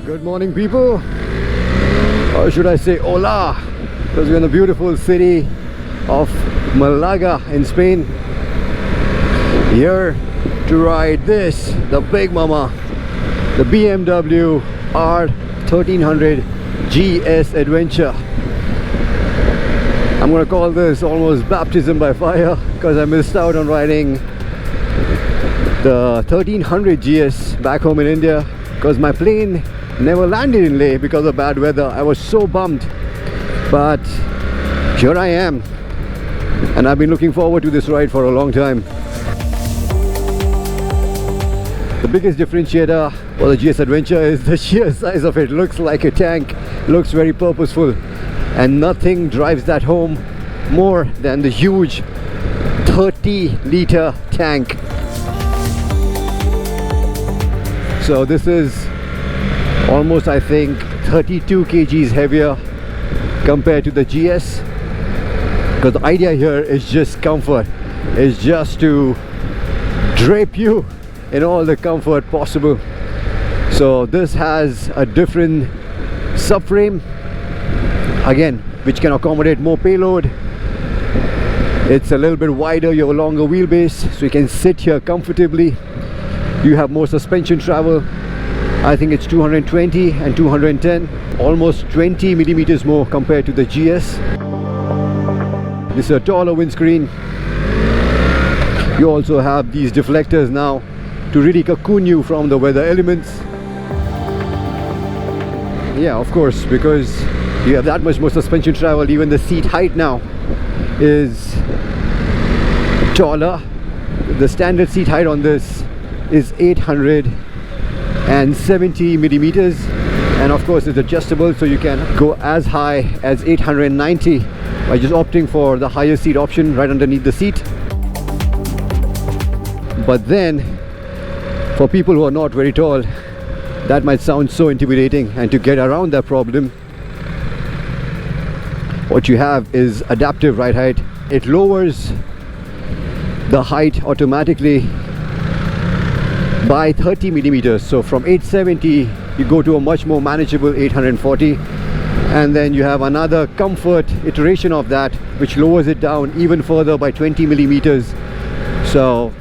Good morning, people, or should I say hola, because we're in the beautiful city of Malaga in Spain, here to ride this, the big mama, the BMW R1300 GS Adventure. I'm gonna call this almost baptism by fire, because I missed out on riding the 1300 GS back home in India, because my plane never landed in Leh because of bad weather. I was so bummed, but here I am, and I've been looking forward to this ride for a long time. The biggest differentiator for the GS Adventure is the sheer size of it. Looks like a tank, looks very purposeful, and nothing drives that home more than the huge 30-liter tank. So this is almost, I think, 32 kgs heavier compared to the GS, because the idea here is just comfort. It's just to drape you in all the comfort possible. So this has a different subframe, again, which can accommodate more payload. It's a little bit wider, you have a longer wheelbase, so you can sit here comfortably. You have more suspension travel. I think it's 220 and 210, almost 20 millimeters more compared to the GS. This is a taller windscreen. You also have these deflectors now to really cocoon you from the weather elements. Yeah, of course, because you have that much more suspension travel. Even the seat height now is taller. The standard seat height on this is 870 millimeters, and of course it's adjustable, so you can go as high as 890 by just opting for the higher seat option right underneath the seat. But then for people who are not very tall, that might sound so intimidating, and to get around that problem, what you have is adaptive ride height. It lowers the height automatically by 30 millimeters. So from 870 you go to a much more manageable 840, and then you have another comfort iteration of that which lowers it down even further by 20 millimeters. So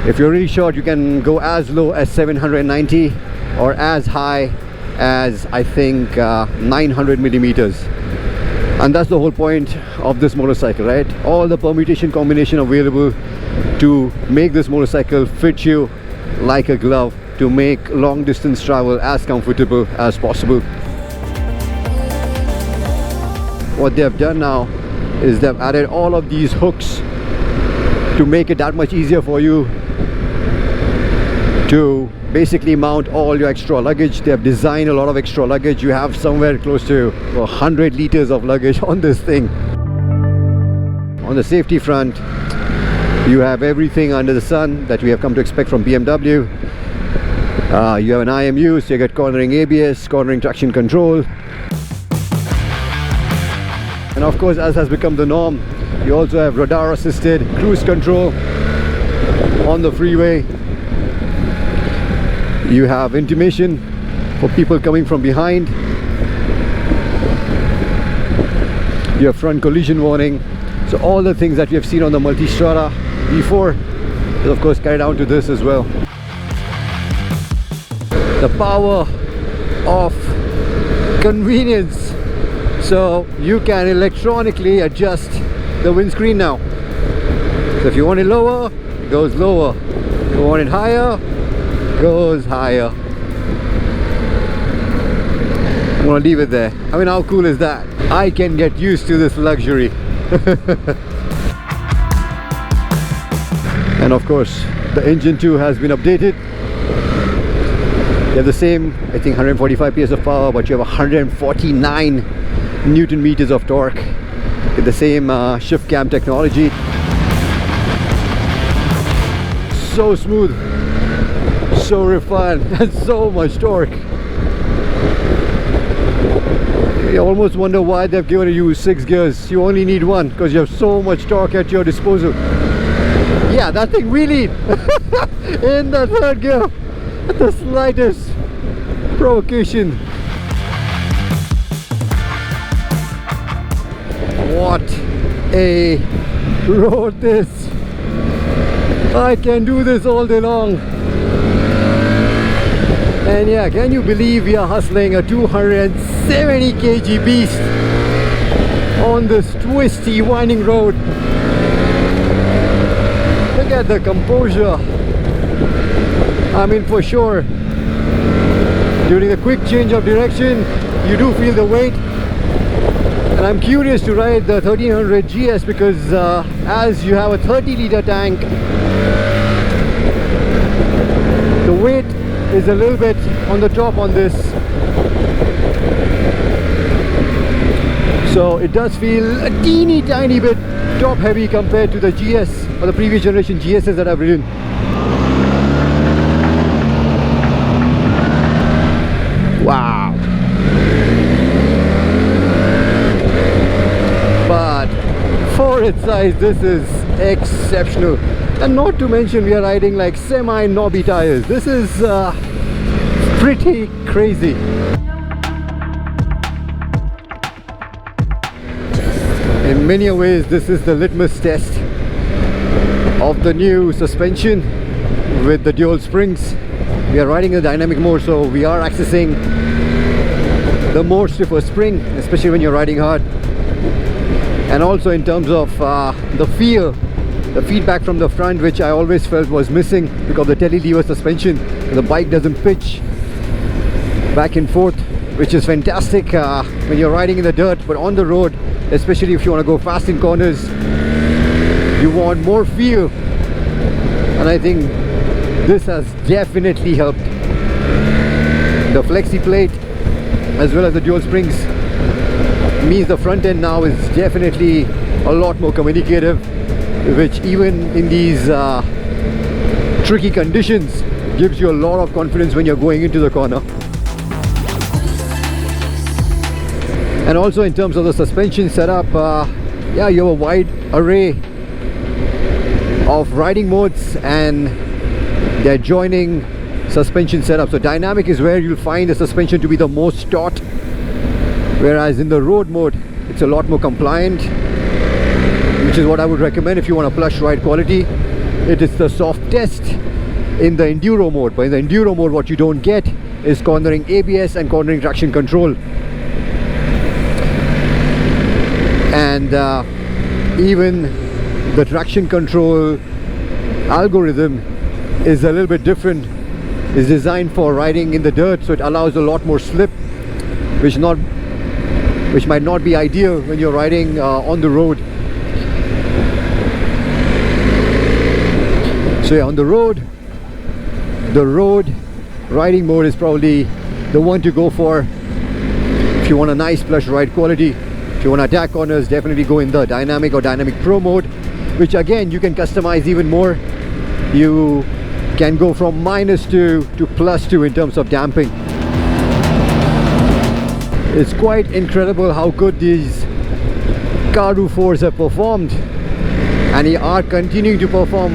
if you're really short, you can go as low as 790 or as high as, I think, 900 millimeters. And that's the whole point of this motorcycle, right? All the permutation combination available to make this motorcycle fit you like a glove, to make long distance travel as comfortable as possible. What they have done now is they've added all of these hooks to make it that much easier for you to basically mount all your extra luggage. They have designed a lot of extra luggage. You have somewhere close to 100 liters of luggage on this thing. On the safety front, you have everything under the sun that we have come to expect from BMW. You have an IMU, so you get cornering ABS, cornering traction control. And of course, as has become the norm, you also have radar assisted cruise control on the freeway. You have intimation for people coming from behind. You have front collision warning. So all the things that we have seen on the Multistrada before is of course carried down to this as well. The power of convenience. So you can electronically adjust the windscreen now. So if you want it lower, it goes lower. If you want it higher, goes higher. I'm gonna leave it there. I mean, how cool is that? I can get used to this luxury. And of course, the engine too has been updated. You have the same, I think, 145 PS of power, but you have 149 Newton meters of torque with the same shift cam technology. So smooth, so refined, and so much torque. You almost wonder why they've given you 6 gears. You only need one because you have so much torque at your disposal. Yeah, that thing wheelied in the 3rd gear at the slightest provocation. What a road this! I can do this all day long. And yeah, can you believe we are hustling a 270 kg beast on this twisty winding road? Look at the composure. I mean, for sure, during the quick change of direction, you do feel the weight. And I'm curious to ride the 1300 GS because as you have a 30-liter tank, the weight is a little bit on the top on this. So it does feel a teeny tiny bit top heavy compared to the GS or the previous generation GSs that I've ridden. Wow. But for its size, this is exceptional. And not to mention, we are riding like semi-knobby tires. This is pretty crazy. In many ways, this is the litmus test of the new suspension with the dual springs. We are riding in the dynamic mode, so we are accessing the more stiffer spring, especially when you're riding hard. And also in terms of the feel, the feedback from the front, which I always felt was missing because of the tele lever suspension. The bike doesn't pitch back and forth, which is fantastic when you're riding in the dirt. But on the road, especially if you want to go fast in corners, you want more feel, and I think this has definitely helped. The flexi plate as well as the dual springs means the front end now is definitely a lot more communicative, which even in these tricky conditions gives you a lot of confidence when you're going into the corner. And also in terms of the suspension setup, yeah, you have a wide array of riding modes and the adjoining suspension setup. So dynamic is where you'll find the suspension to be the most taut, whereas in the road mode it's a lot more compliant, which is what I would recommend if you want a plush ride quality. It is the softest in the enduro mode, but in the enduro mode what you don't get is cornering ABS and cornering traction control. And even the traction control algorithm is a little bit different. It's designed for riding in the dirt, so it allows a lot more slip, which might not be ideal when you're riding on the road. So yeah, on the road riding mode is probably the one to go for if you want a nice plush ride quality. If you want to attack corners, definitely go in the dynamic or dynamic pro mode, which again you can customize even more. You can go from -2 to +2 in terms of damping. It's quite incredible how good these Karoo 4s have performed, and they are continuing to perform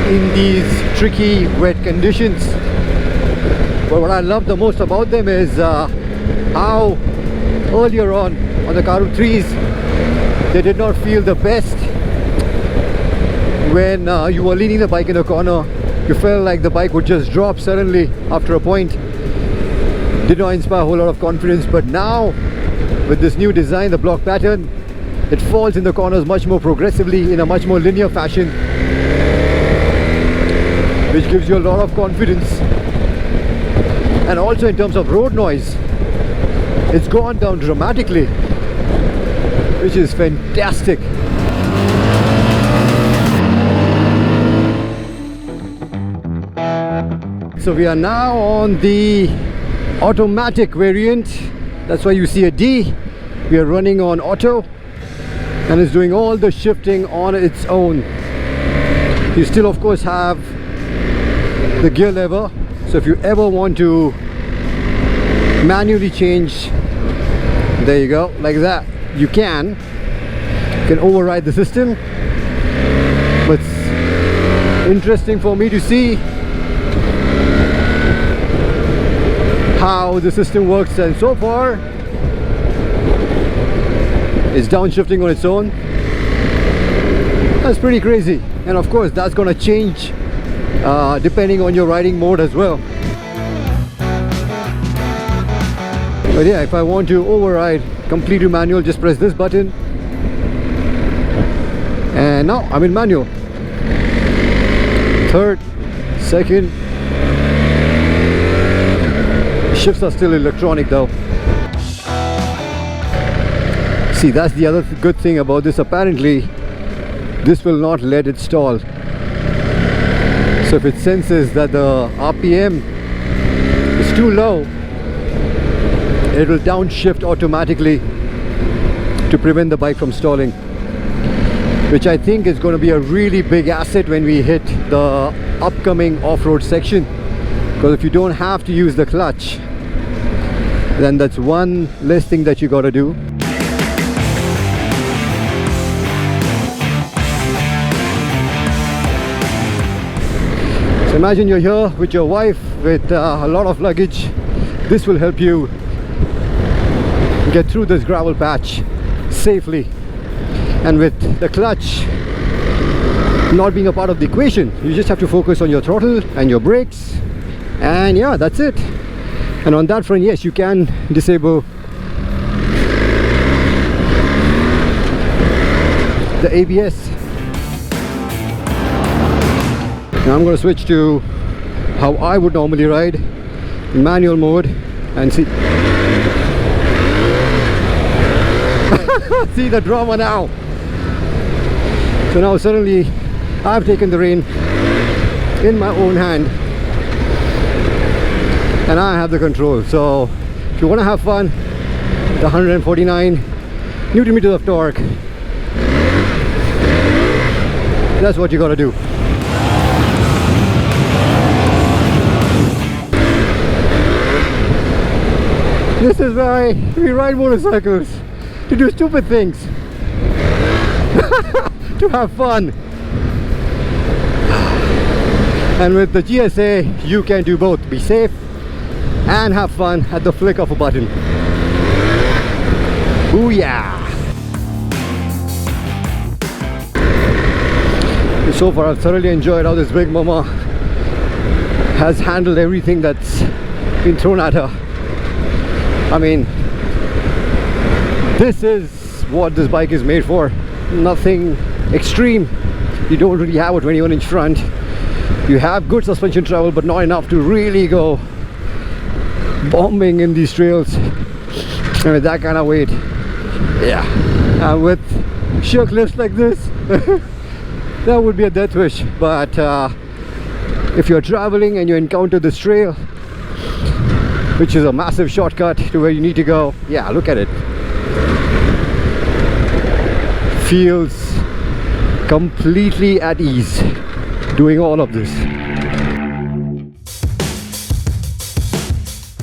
in these tricky wet conditions. But what I love the most about them is how earlier on the Karoo 3s they did not feel the best. When you were leaning the bike in the corner, you felt like the bike would just drop suddenly after a point. Did not inspire a whole lot of confidence. But now with this new design, the block pattern, it falls in the corners much more progressively in a much more linear fashion, which gives you a lot of confidence. And also in terms of road noise, it's gone down dramatically, which is fantastic. So we are now on the automatic variant. That's why you see a D. We are running on auto, and it's doing all the shifting on its own. You still of course have the gear lever, so if you ever want to manually change There you go, like that. You can override the system. But it's interesting for me to see how the system works, and so far it's downshifting on its own. That's pretty crazy, and of course that's gonna change depending on your riding mode as well. But yeah, if I want to override completely manual, just press this button, and now I'm in manual. Third, second. Shifts are still electronic though. See, that's the other good thing about this. Apparently this will not let it stall. So if it senses that the RPM is too low, it will downshift automatically to prevent the bike from stalling, which I think is going to be a really big asset when we hit the upcoming off-road section. Because if you don't have to use the clutch, then that's one less thing that you got to do. So imagine you're here with your wife with a lot of luggage. This will help you get through this gravel patch safely. And with the clutch not being a part of the equation, you just have to focus on your throttle and your brakes, and yeah, that's it. And on that front, yes, you can disable the ABS. Now I'm going to switch to how I would normally ride in manual mode and see. See the drama now. So now suddenly I've taken the rein in my own hand and I have the control. So if you want to have fun, the 149 Newton meters of torque, that's what you got to do. This is why we ride motorcycles, to do stupid things, to have fun. And with the GSA, you can do both, be safe and have fun at the flick of a button. Ooh yeah! So far I've thoroughly enjoyed how this big mama has handled everything that's been thrown at her. I mean, this is what this bike is made for. Nothing extreme. You don't really have a 21-inch front. You have good suspension travel, but not enough to really go bombing in these trails. And with that kind of weight, yeah. And with sheer cliffs like this, that would be a death wish. But if you're traveling and you encounter this trail, which is a massive shortcut to where you need to go, yeah, look at it. Feels completely at ease doing all of this.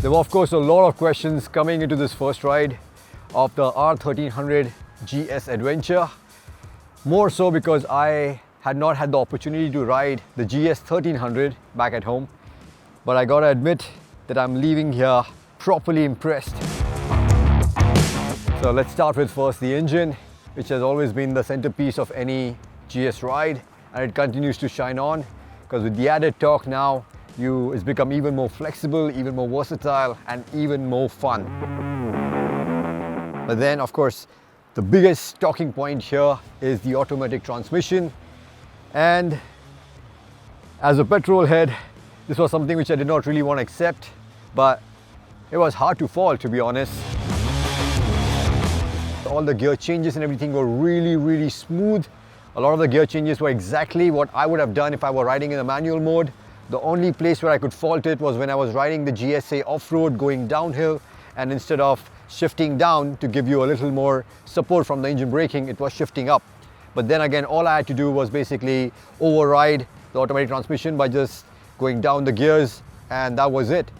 There were of course a lot of questions coming into this first ride of the R1300 GS Adventure. More so because I had not had the opportunity to ride the GS 1300 back at home. But I gotta admit that I'm leaving here properly impressed. So let's start with first the engine, which has always been the centerpiece of any GS ride, and it continues to shine on because with the added torque now, it's become even more flexible, even more versatile, and even more fun. But then of course the biggest talking point here is the automatic transmission, and as a petrol head, this was something which I did not really want to accept, but it was hard to fault, to be honest. All the gear changes and everything were really smooth. A lot of the gear changes were exactly what I would have done if I were riding in the manual mode. The only place where I could fault it was when I was riding the GSA off-road going downhill, and instead of shifting down to give you a little more support from the engine braking, it was shifting up. But then again, all I had to do was basically override the automatic transmission by just going down the gears, and that was it.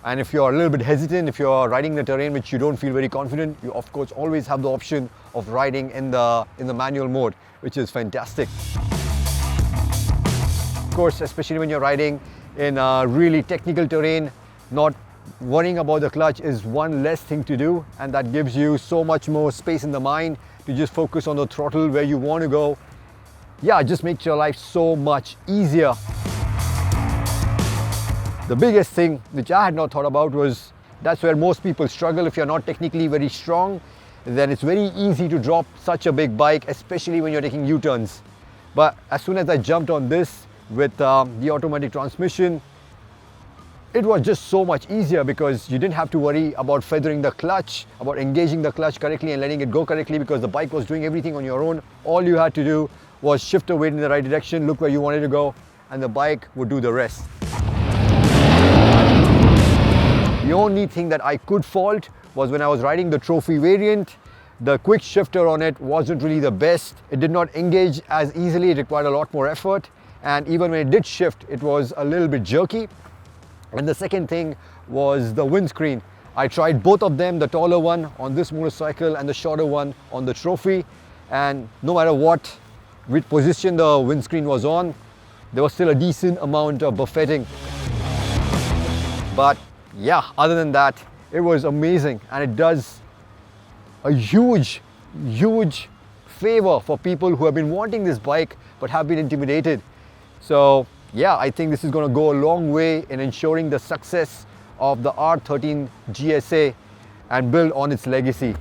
And if you're a little bit hesitant, if you're riding the terrain which you don't feel very confident, you of course always have the option of riding in the manual mode, which is fantastic. Of course, especially when you're riding in a really technical terrain, not worrying about the clutch is one less thing to do, and that gives you so much more space in the mind to just focus on the throttle where you want to go. Yeah, it just makes your life so much easier. The biggest thing which I had not thought about was that's where most people struggle. If you're not technically very strong, then it's very easy to drop such a big bike, especially when you're taking U-turns. But as soon as I jumped on this with the automatic transmission, it was just so much easier because you didn't have to worry about feathering the clutch, about engaging the clutch correctly and letting it go correctly, because the bike was doing everything on your own. All you had to do was shift the weight in the right direction, look where you wanted to go, and the bike would do the rest. The only thing that I could fault was when I was riding the trophy variant, the quick shifter on it wasn't really the best. It did not engage as easily, it required a lot more effort, and even when it did shift, it was a little bit jerky. And the second thing was the windscreen. I tried both of them, the taller one on this motorcycle and the shorter one on the trophy, and no matter which position the windscreen was on, there was still a decent amount of buffeting. But yeah, other than that, it was amazing, and it does a huge favor for people who have been wanting this bike but have been intimidated. So yeah, I think this is going to go a long way in ensuring the success of the R13 GSA and build on its legacy.